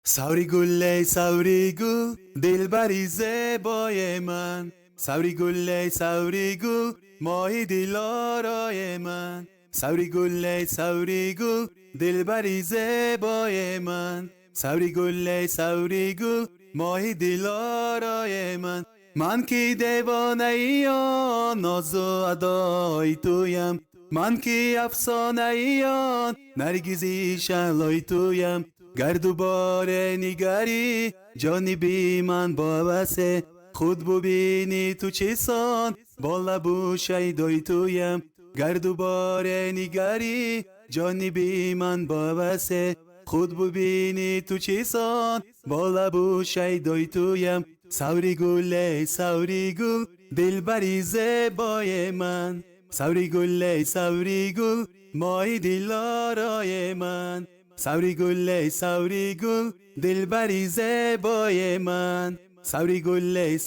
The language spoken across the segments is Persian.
سوری گل دلبری زیبای من، سوری گل ماهی دلارای من، سوری گل دلبری زیبای من، سوری گل ماهی دلارای من کی دیوانه یا ناز و ادای تویم، من کی افسانه یا نرگزی شلای تویم. گر دوباره نگری جانی بی من بابسه، خود ببینی تو چیسان با لبو شیدای تویم. گر دوباره نگری جانی بی من بابسه، خود ببینی تو چیسان با لبو شیدای تویم. سوری گل دلبری زیبای من، سوری گل ماهی دلارای من، سوری گل دلبری زیبای من، سوری گل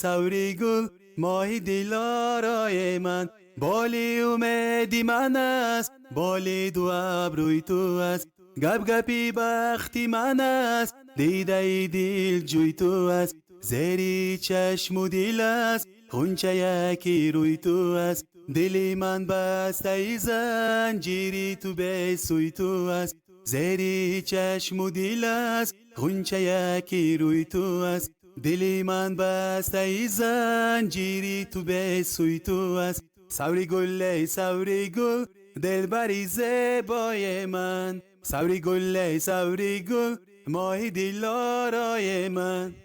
ماهی دلارای من. بالی اومدی من است، بالی دو ابروی تو است، گپ گپی بختی من است، دیده دل جوی تو است. زیری چشم و دل است، خونچه یکی روی تو است، دلی من بسته ای زنجیری تو به سوی تو است. زیری چشم و دل است، خونچه یکی روی تو است، دلی من بسته ای زنجیری تو به سوی تو است. سوری گل دلبری زیبای من، سوری گل ماهی دلارای من.